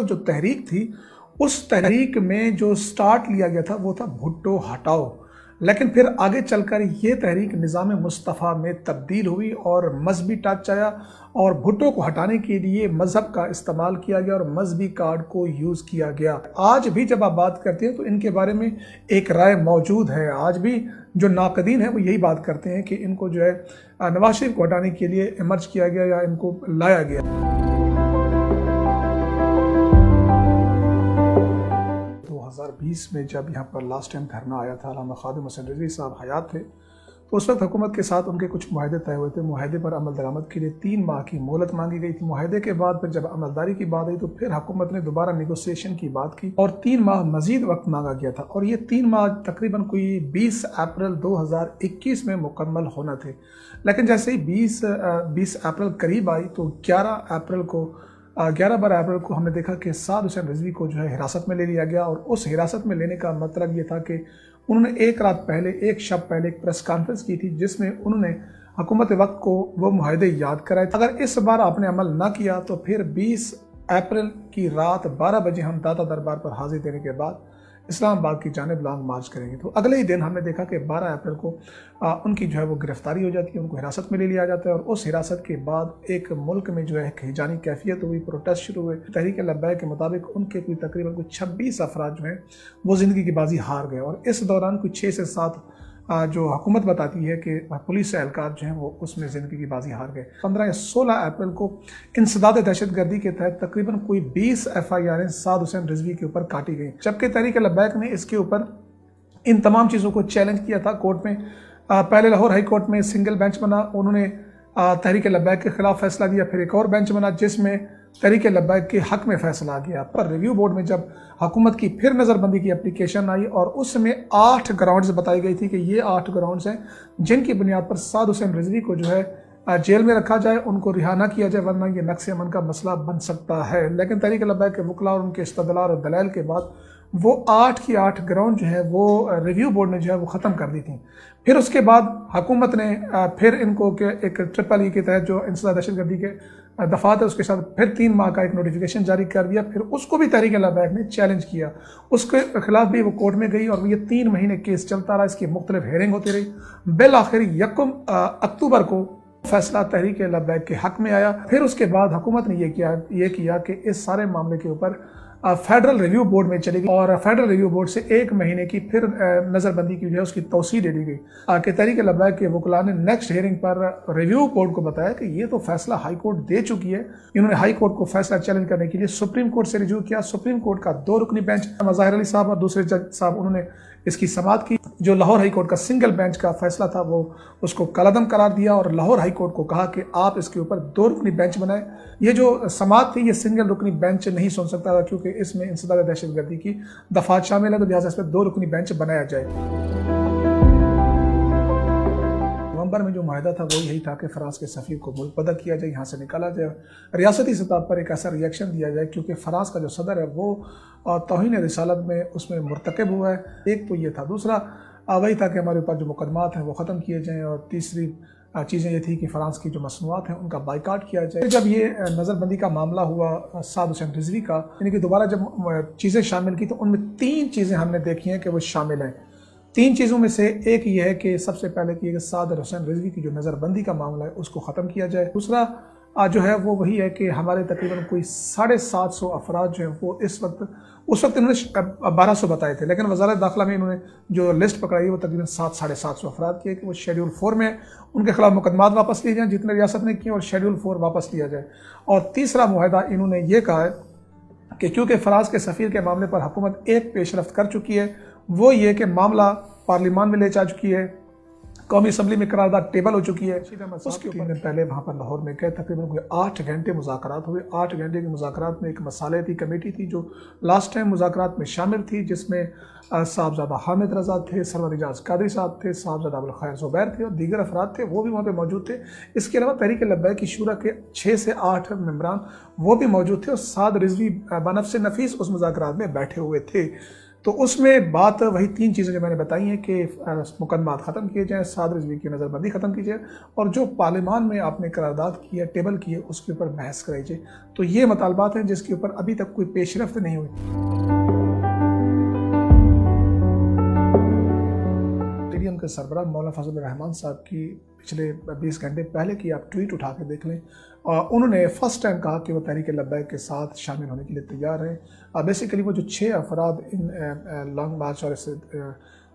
जो तहरीक थी, उस तहरीक में जो स्टार्ट लिया गया था वो था भुट्टो हटाओ। लेकिन फिर आगे चलकर ये तहरीक निज़ाम मुस्तफ़ा में तब्दील हुई और मजहबी टच आया और भुट्टो को हटाने के लिए मज़हब का इस्तेमाल किया गया और मजहबी कार्ड को यूज़ किया गया। आज भी जब आप बात करते हैं तो इनके बारे में एक राय मौजूद है। आज भी जो नाक़दीन है वो यही बात करते हैं कि इनको जो है नवाज शरीफ को हटाने के लिए इमर्ज किया गया या इनको लाया गया। 2020 में जब यहाँ पर लास्ट टाइम धरना आया था, अल्लामा खादिम हुसैन रिजवी साहब हयात थे, तो उस वक्त हुकूमत के साथ उनके कुछ मुआहदे तय हुए थे। मुआहदे पर अमल दरामद के लिए 3 माह की मोहलत मांगी गई थी। मुआहदे के बाद फिर जब अमलदारी की बात आई तो फिर हुकूमत ने दोबारा निगोसिएशन की बात की और 3 माह मजीद वक्त मांगा गया था और ये 3 माह तकरीबन कोई 20 अप्रैल 2021 में मुकम्मल होना थे। लेकिन जैसे ही 20 अप्रैल करीब आई तो 11 अप्रैल को हमने देखा कि साद हुसैन रिजवी को जो है हिरासत में ले लिया गया और उस हिरासत में लेने का मतलब ये था कि उन्होंने एक रात पहले, एक शब पहले एक प्रेस कॉन्फ्रेंस की थी जिसमें उन्होंने हुकूमत वक्त को वो मुआहदे याद कराए। अगर इस बार आपने अमल ना किया तो फिर 20 अप्रैल की रात 12 बजे हम दाता दरबार पर हाजिर देने के बाद इस्लामाबाद की जानिब लॉन्ग मार्च करेंगे। तो अगले ही दिन हमने देखा कि 12 अप्रैल को उनकी जो है वो गिरफ्तारी हो जाती है, उनको हिरासत में ले लिया जाता है और उस हिरासत के बाद एक मुल्क में जो है हिजानी कैफियत हुई, प्रोटेस्ट शुरू हुए। तहरीक लब्बैक के मुताबिक उनके कोई तकरीबन कोई 26 अफराद जो हैं वो ज़िंदगी की बाजी हार गए और इस दौरान कोई 6 से 7 जो हुकूमत बताती है कि पुलिस एहलकार जो हैं वो उसमें ज़िंदगी की बाजी हार गए। 15 या 16 अप्रैल को इंसदाद दहशतगर्दी के तहत तकरीबन कोई 20 FIR साद हुसैन रिजवी के ऊपर काटी गई, जबकि तहरीक लब्बैक ने इसके ऊपर इन तमाम चीज़ों को चैलेंज किया था कोर्ट में। पहले लाहौर हाई कोर्ट में सिंगल बेंच बना, उन्होंने तहरीक लब्बैक के खिलाफ फैसला दिया। फिर एक और बेंच बना जिसमें तहरीक लब्बैक के हक में फैसला आ गया। पर रिव्यू बोर्ड में जब हुकूमत की फिर नज़रबंदी की एप्लीकेशन आई और उसमें 8 ग्राउंड्स बताई गई थी कि ये 8 ग्राउंड्स हैं जिनकी बुनियाद पर साद हुसैन रिजवी को जो है जेल में रखा जाए, उनको रिहा ना किया जाए वरना ये नक्स अमन का मसला बन सकता है। लेकिन तहरीक लब्बैक के वकला और उनके इस्तदलाल और दलाइल के बाद वो 8 की 8 ग्राउंड जो है वो रिव्यू बोर्ड ने जो है वो ख़त्म कर दी थी। फिर उसके बाद हुकूमत ने फिर इनको के एक ट्रिपल ई के तहत जो इंसदाद दहशतगर्दी के दफात है उसके साथ फिर 3 माह का एक नोटिफिकेशन जारी कर दिया। फिर उसको भी तहरीक लब्बैक ने चैलेंज किया, उसके खिलाफ भी वो कोर्ट में गई और ये 3 महीने केस चलता रहा, इसकी मुख्तलिफ हेयरिंग होती रही। बिल आखिर 1 अक्टूबर को फैसला तहरीक लब्बैक के हक में आया। फिर उसके बाद हुकूमत ने ये किया कि इस सारे मामले के ऊपर फेडरल रिव्यू बोर्ड में चली गई और फेडरल रिव्यू बोर्ड से 1 महीने की फिर नज़रबंदी की जो है उसकी तौसीह दे दी गई कि तहरीक लब्बैक के वकला ने नेक्स्ट हियरिंग पर रिव्यू बोर्ड को बताया कि ये तो फैसला हाई कोर्ट दे चुकी है। इन्होंने हाई कोर्ट को फैसला चैलेंज करने के लिए सुप्रीम कोर्ट से रिव्यू किया। सुप्रीम कोर्ट का 2 रुकनी बेंच ज़ाहिर अली साहब और दूसरे जज साहब उन्होंने इसकी समाअत की। जो लाहौर हाई कोर्ट का सिंगल बेंच का फैसला था वो उसको कलअदम करार दिया और लाहौर हाई कोर्ट को कहा कि आप इसके ऊपर 2 रुकनी बेंच बनाए। ये जो समाअत थी ये सिंगल रुकनी बेंच नहीं सुन सकता था क्योंकि इसमें इंसदाद दहशतगर्दी की दफात शामिल है, तो लिहाजा इस पर 2 रुकनी बेंच बनाया जाए। नवंबर में जो माहिदा था वो यही था कि फ्रांस के सफ़ीर को मुल्क बदर किया जाए, यहाँ से निकाला जाए, रियासती सतह पर एक ऐसा रिएक्शन दिया जाए क्योंकि फ्रांस का जो सदर है वो तौहीन रिसालत में उसमें मुर्तकब हुआ है। एक तो ये था, दूसरा वही था कि हमारे ऊपर जो मुकदमात हैं वो ख़त्म किए जाएँ और तीसरी चीज़ें ये थी कि फ़्रांस की जो मसनूआत हैं उनका बाइकाट किया जाए। जब ये नज़रबंदी का मामला हुआ साद हुसैन रिजवी का, यानी कि दोबारा जब चीज़ें शामिल की तो उनमें 3 चीज़ें हमने देखी हैं कि वो शामिल हैं। 3 चीज़ों में से एक ये है कि सबसे पहले कि साद हुसैन रिजवी की जो नज़रबंदी का मामला है उसको ख़त्म किया जाए। दूसरा जो है वो वही है कि हमारे तकरीबन कोई 750 अफराद जो हैं वो उस वक्त इन्होंने 1200 बताए थे, लेकिन वज़ारत दाखिला में इन्होंने जो लिस्ट पकड़ाई वो तकरीबन 700-750 अफराद की है कि वो शेड्यूल 4 में उनके खिलाफ मुकदमात वापस लिए जाएँ जितने रियासत ने किए और शेड्यूल 4 वापस लिया जाए। और तीसरा मुआहदा इन्होंने ये कहा है कि क्योंकि फ्रांस के सफ़ीर के मामले पर हुकूमत एक पेशरफ्त कर चुकी है, वो ये कि मामला पार्लियामान में ले जा चुकी है, कौमी असम्बली में करारदाद टेबल हो चुकी है। उसके 3 दिन पहले वहाँ पर लाहौर में गए, तकरीबन कोई 8 घंटे मुज़ाकरात हुए। 8 घंटे के मुज़ाकरात में एक मसालेती कमेटी थी जो लास्ट टाइम मुज़ाकरात में शामिल थी, जिसमें साहबजादा हामिद रज़ा थे, सरवर इजाज़ कादरी साहब थे, साहबजादा अबुल खैर ज़ुबैर थे और दीगर अफराद थे, वो भी वहाँ पर मौजूद थे। इसके अलावा तहरीक लब्बैक की शूरा के 6 से 8 मेम्बरान वो भी मौजूद थे और साद रिजवी बनफ्स नफीस उस मुज़ाकरात में बैठे हुए थे। तो उसमें बात वही 3 चीज़ें जो मैंने बताई हैं कि मुकदमात ख़त्म किए जाएँ, साद रिज़वी की नज़रबंदी ख़त्म की जाए और जो पार्लियामान में आपने करारदाद की है, टेबल की है, उसके ऊपर बहस कराई जाए। तो ये मुतालबात हैं जिसके ऊपर अभी तक कोई पेशरफ्त नहीं हुई। टीडीएम के सरबराह मौलाना फजल रहमान साहब की पिछले 20 घंटे पहले की आप ट्वीट उठा के देख लें। उन्होंने फर्स्ट टाइम कहा कि वो तहरीक लब्बैक के साथ शामिल होने के लिए तैयार हैं। बेसिकली वो जो 6 अफराद इन लॉन्ग मार्च और इस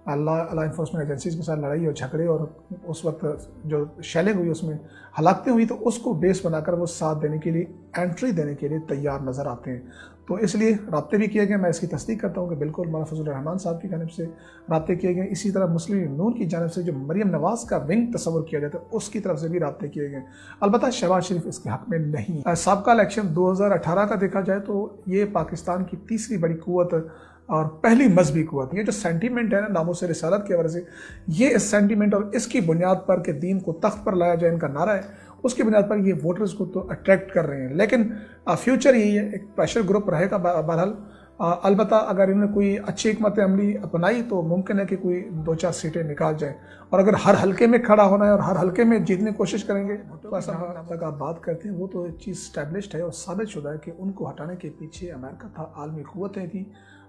लॉ इन्फोर्समेंट एजेंसीज के साथ लड़ाई और झगड़े और उस वक्त जो शेलिंग हुई उसमें हलाकतें हुई, तो उसको बेस बनाकर वो साथ देने के लिए, एंट्री देने के लिए तैयार नज़र आते हैं। तो इसलिए राब्ते भी किए गए। मैं इसकी तस्दीक करता हूँ कि बिल्कुल मौलाना फजल रहमान साहब की जानिब से राब्ते किए गए। इसी तरह मुस्लिम लीग नून की जानिब से जो मरियम नवाज़ का विंग तस्वर किया जाता है उसकी तरफ से भी राब्ते किए गए। अलबत्ता शहबाज शरीफ इसके हक़ में नहीं। साबका इलेक्शन 2018 का देखा जाए तो ये पाकिस्तान की तीसरी बड़ी कुव्वत और पहली मजहबी कुव्वत, ये जो सेंटीमेंट है ना नामूस रिसालत की वजह से, ये इस सेंटीमेंट और इसकी बुनियाद पर कि दीन को तख्त पर लाया जाए इनका नारा है, उसकी बुनियाद पर ये वोटर्स को तो अट्रैक्ट कर रहे हैं। लेकिन फ्यूचर यही है, एक प्रेशर ग्रुप रहेगा बहरहाल। अलबत्ता अगर इन्होंने कोई अच्छी हिकमत अमली अपनाई तो मुमकिन है कि कोई 2-4 सीटें निकाल जाए। और अगर हर हल्के में खड़ा होना है और हर हल्के में जीतने की कोशिश करेंगे तो ऐसा तक आप बात करते हैं वो तो एक चीज़ स्टैब्लिश्ड है और साबित शुदा है कि उनको हटाने के पीछे अमेरिका था, आलमी क़ुव्वतें थी।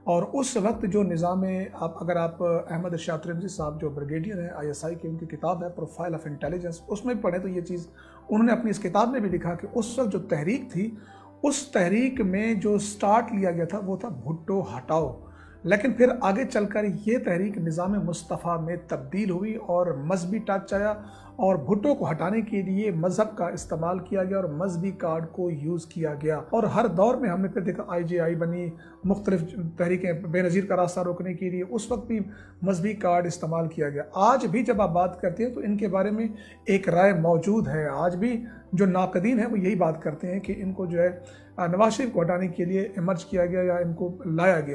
और उस वक्त जो निज़ाम अगर आप अहमद इरशाद तिरमिज़ी साहब जो ब्रिगेडियर हैं ISI की, उनकी किताब है प्रोफाइल ऑफ इंटेलिजेंस, उसमें भी पढ़ें तो ये चीज़ उन्होंने अपनी इस किताब में भी लिखा कि उस वक्त जो तहरीक थी, उस तहरीक में जो स्टार्ट लिया गया था वो था भुट्टो हटाओ। लेकिन फिर आगे चलकर ये तहरीक निज़ाम मुस्तफ़ा में तब्दील हुई और मजहबी टच आया और भुट्टो को हटाने के लिए मज़हब का इस्तेमाल किया गया और मजहबी कार्ड को यूज़ किया गया। और हर दौर में हमने फिर देखा IJI बनी, मुख्तलिफ तहरीकें बेनज़ीर का रास्ता रोकने के लिए, उस वक्त भी मजहबी कार्ड इस्तेमाल किया गया। आज भी जब आप बात करते हैं तो इनके बारे में एक राय मौजूद है। आज भी जो नाक़दीन हैं वो यही बात करते हैं कि इनको जो है नवाज शरीफ को हटाने के लिए इमर्ज किया गया या इनको लाया गया।